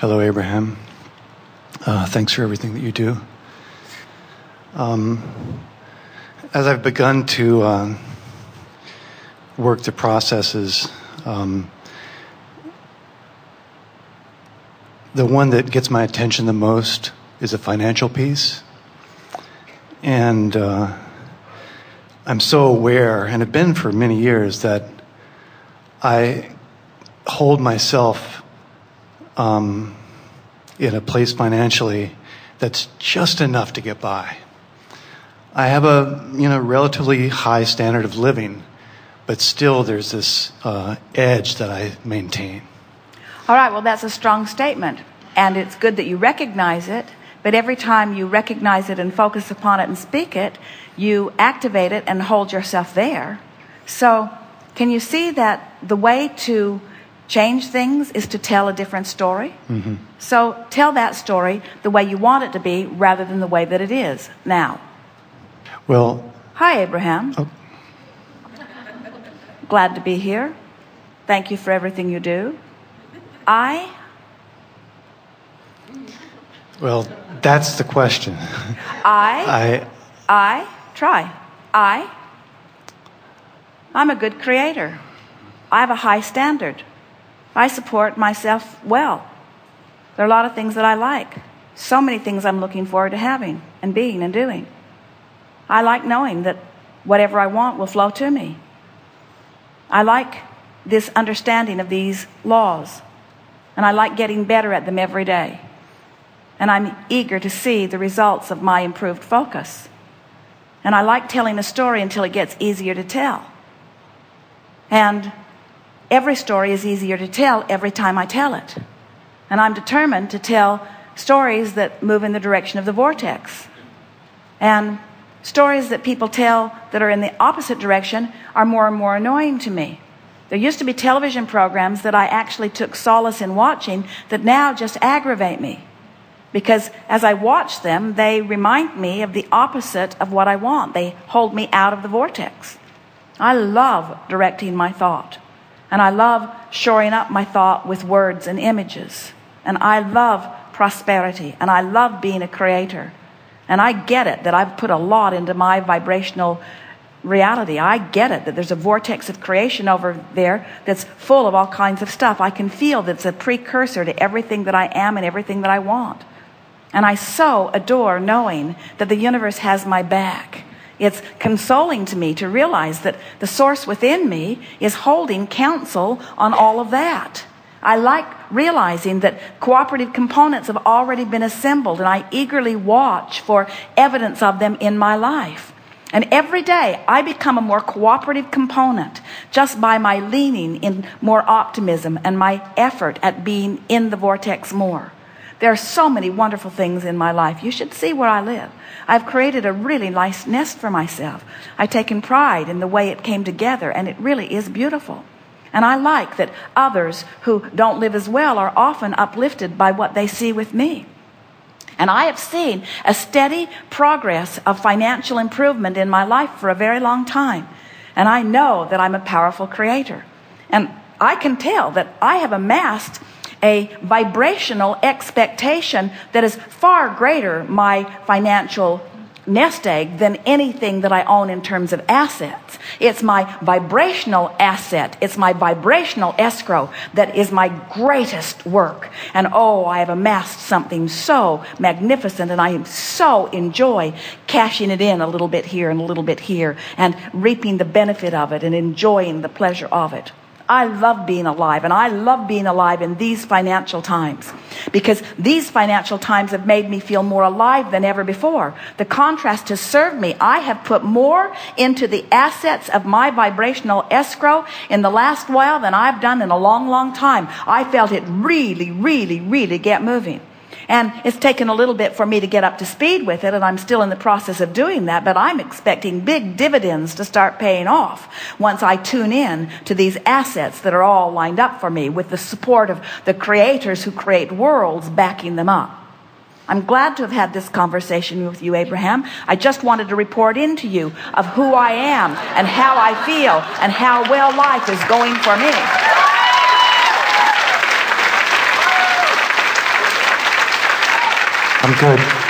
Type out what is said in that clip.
Hello, Abraham. Thanks for everything that you do. As I've begun to work the processes, the one that gets my attention the most is a financial piece. And I'm so aware, and have been for many years, that I hold myself in a place financially that's just enough to get by. I have a relatively high standard of living, but still there's this edge that I maintain. All right, well, that's a strong statement, and it's good that you recognize it, but every time you recognize it and focus upon it and speak it, you activate it and hold yourself there. So can you see that the way to change things is to tell a different story? Mm-hmm. So tell that story the way you want it to be rather than the way that it is now. Well, hi, Abraham. Oh. Glad to be here. Thank you for everything you do. Well, that's the question. I'm a good creator. I have a high standard. I support myself well. There are a lot of things that I like. So many things I'm looking forward to having and being and doing. I like knowing that whatever I want will flow to me. I like this understanding of these laws, and I like getting better at them every day. And I'm eager to see the results of my improved focus. And I like telling a story until it gets easier to tell. And every story is easier to tell every time I tell it. And I'm determined to tell stories that move in the direction of the vortex. And stories that people tell that are in the opposite direction are more and more annoying to me. There used to be television programs that I actually took solace in watching that now just aggravate me. Because as I watch them, they remind me of the opposite of what I want. They hold me out of the vortex. I love directing my thought. And I love shoring up my thought with words and images. And I love prosperity. And I love being a creator. And I get it that I've put a lot into my vibrational reality. I get it that there's a vortex of creation over there that's full of all kinds of stuff. I can feel that it's a precursor to everything that I am and everything that I want. And I so adore knowing that the universe has my back. It's consoling to me to realize that the source within me is holding counsel on all of that. I like realizing that cooperative components have already been assembled, and I eagerly watch for evidence of them in my life. And every day I become a more cooperative component just by my leaning in more optimism and my effort at being in the vortex more. There are so many wonderful things in my life. You should see where I live. I've created a really nice nest for myself. I've taken pride in the way it came together, and it really is beautiful. And I like that others who don't live as well are often uplifted by what they see with me. And I have seen a steady progress of financial improvement in my life for a very long time. And I know that I'm a powerful creator. And I can tell that I have amassed a vibrational expectation that is far greater my financial nest egg than anything that I own in terms of assets. It's my vibrational asset. It's my vibrational escrow that is my greatest work. And oh, I have amassed something so magnificent, and I so enjoy cashing it in a little bit here and a little bit here and reaping the benefit of it and enjoying the pleasure of it. I love being alive, and I love being alive in these financial times, because these financial times have made me feel more alive than ever before. The contrast has served me. I have put more into the assets of my vibrational escrow in the last while than I've done in a long, long time. I felt it really, really, really get moving. And it's taken a little bit for me to get up to speed with it, and I'm still in the process of doing that, but I'm expecting big dividends to start paying off once I tune in to these assets that are all lined up for me with the support of the creators who create worlds backing them up. I'm glad to have had this conversation with you, Abraham. I just wanted to report in to you of who I am and how I feel and how well life is going for me. I'm good.